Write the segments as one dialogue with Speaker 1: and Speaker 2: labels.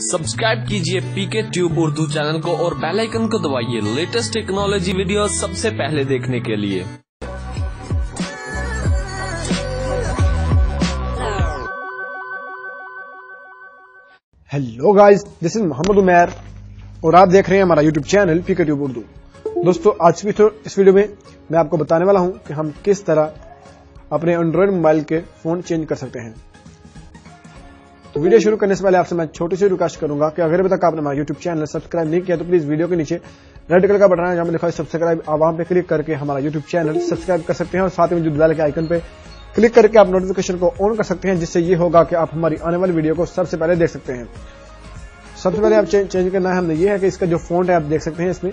Speaker 1: Subscribe कीजिए पीके tube Urdu channel को और बेल आइकन को दबाइए लेटेस्ट टेक्नोलॉजी वीडियो सबसे पहले देखने के लिए।
Speaker 2: Hello guys, this is Mohammad Umair और आप देख रहे हैं हमारा YouTube channel PK tube Urdu. दोस्तों, आज की इस वीडियो में मैं आपको बताने वाला हूं कि हम किस तरह अपने एंड्रॉयड मोबाइल के फोन चेंज कर सकते हैं। तो वीडियो शुरू करने से पहले आपसे मैं छोटी सी रिक्वेस्ट करूंगा कि अगर अभी तक आपने हमारा यूट्यूब चैनल सब्सक्राइब नहीं किया तो प्लीज वीडियो के नीचे रेड कलर का बटन है जहां पे लिखा है सब्सक्राइब, आप वहां पे क्लिक करके हमारा यूट्यूब चैनल सब्सक्राइब कर सकते हैं और साथ में जो बेल के आइकन पे क्लिक करके आप नोटिफिकेशन को ऑन कर सकते हैं, जिससे ये होगा कि आप हमारी आने वाली वीडियो को सबसे पहले देख सकते हैं। सबसे पहले आप चेंज करना है हमने ये है कि इसका जो फॉन्ट है आप देख सकते हैं, इसमें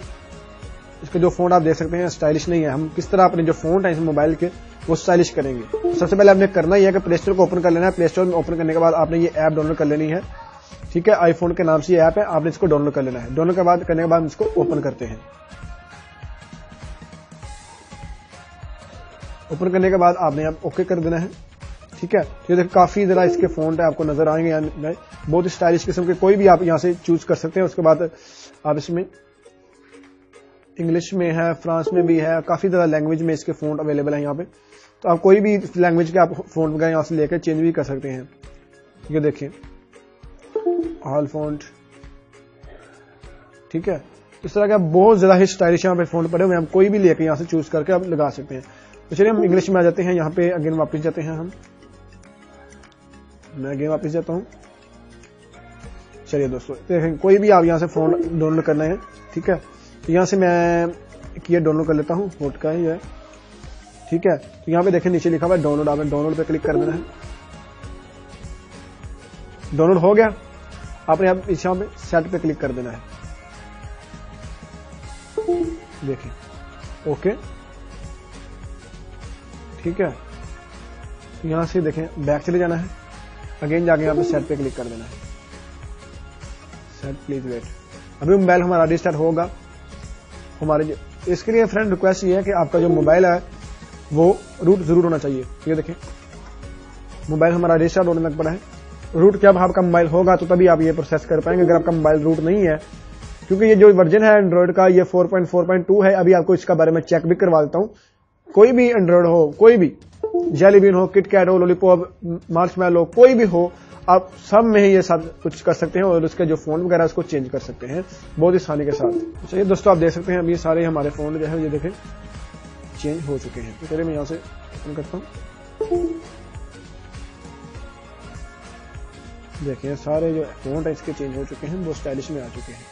Speaker 2: इसका जो फॉन्ट आप देख सकते हैं स्टाइलिश नहीं है। हम किस तरह अपने जो फॉन्ट है इस मोबाइल के वो स्टाइलिश करेंगे। सबसे पहले आपने करना ही है कि प्ले स्टोर को ओपन कर लेना है। प्ले स्टोर में ओपन करने के बाद आपने ये ऐप डाउनलोड कर लेनी है। ठीक है, आईफोन के नाम से ये ऐप है, आपने इसको डाउनलोड कर लेना है। डाउनलोड करने के बाद इसको ओपन करते हैं। ओपन करने के बाद आपने आप ओके कर देना है। ठीक है, ये देखिए काफी जरा इसके फॉन्ट है आपको नजर आएंगे, यानी बहुत स्टाइलिश किस्म के कोई भी आप यहां से चूज कर सकते हैं। उसके बाद आप इसमें इंग्लिश में है, फ्रांस में भी है, काफी ज्यादा लैंग्वेज में इसके फॉन्ट अवेलेबल है यहाँ पे। तो आप कोई भी लैंग्वेज के आप फॉन्ट वगैरह यहाँ से लेकर चेंज भी कर सकते हैं। ये देखिए ऑल फॉन्ट। ठीक है, इस तरह के बहुत ज्यादा ही स्टाइलिश यहाँ पे फॉन्ट पड़े हुए, हम कोई भी लेकर यहाँ से चूज करके आप लगा सकते हैं। तो चलिए हम इंग्लिश में आ जाते हैं। यहाँ पे अगेन वापस जाते हैं मैं अगेन वापस जाता हूँ। चलिए दोस्तों, देखें कोई भी आप यहाँ से फोन डाउनलोड करना है। ठीक है, तो यहाँ से मैं ये डाउनलोड कर लेता हूँ, फोट का ही है। ठीक है, तो यहाँ पे देखें नीचे लिखा हुआ है डाउनलोड, आपने डाउनलोड पे क्लिक कर देना है। डाउनलोड हो गया, आपने यहाँ पे सेट पे क्लिक कर देना है। देखिए ओके। ठीक है, तो यहाँ से देखें बैक चले जाना है, अगेन जाके यहाँ पे सेट पे क्लिक कर देना है। Set please wait. अभी मोबाइल हमारा रिस्टार्ट होगा। हमारे इसके लिए फ्रेंड रिक्वेस्ट ये है कि आपका जो मोबाइल है वो रूट जरूर होना चाहिए। ये देखें मोबाइल हमारा रिस्टार्ट होने लग पड़ा है। रूट जब आपका मोबाइल होगा तो तभी आप ये प्रोसेस कर पाएंगे। अगर आपका मोबाइल रूट नहीं है, क्योंकि ये जो वर्जन है एंड्रॉइड का ये 4.4.2 है। अभी आपको इसका बारे में चेक भी करवा देता हूँ। कोई भी एंड्रॉइड हो, कोई भी जेलीबीन हो, किटकैट हो, लॉलीपॉप, मार्शमैलो, कोई भी हो, आप सब में ही ये सब कुछ कर सकते हैं और उसके जो फोन वगैरह उसको चेंज कर सकते हैं बहुत आसानी के साथ। चलिए दोस्तों, आप देख सकते हैं अब ये सारे हमारे फोन जो है ये देखें चेंज हो चुके हैं। तो चलिए मैं यहाँ से ओपन करता हूँ। देखिए सारे जो फोन है इसके चेंज हो चुके हैं, बहुत स्टाइलिश में आ चुके हैं।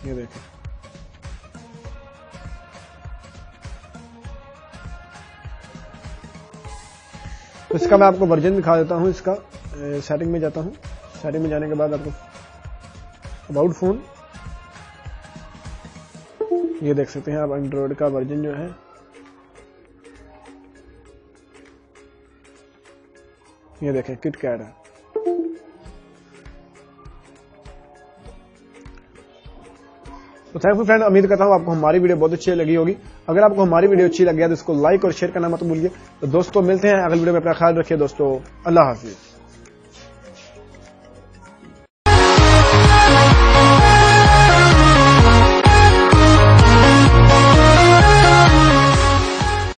Speaker 2: ये देखें तो इसका मैं आपको वर्जन दिखा देता हूं। इसका सेटिंग में जाता हूं। सेटिंग में जाने के बाद आपको अबाउट फोन, ये देख सकते हैं आप एंड्रॉइड का वर्जन जो है ये देखें किटकैट है। तो थैंक यू फ्रेंड, उम्मीद करता हूं आपको हमारी वीडियो बहुत अच्छी लगी होगी। अगर आपको हमारी वीडियो अच्छी लगी है तो इसको लाइक और शेयर करना मत भूलिए। तो दोस्तों मिलते हैं अगली वीडियो में, अपना ख्याल रखिए दोस्तों, अल्लाह हाफिज।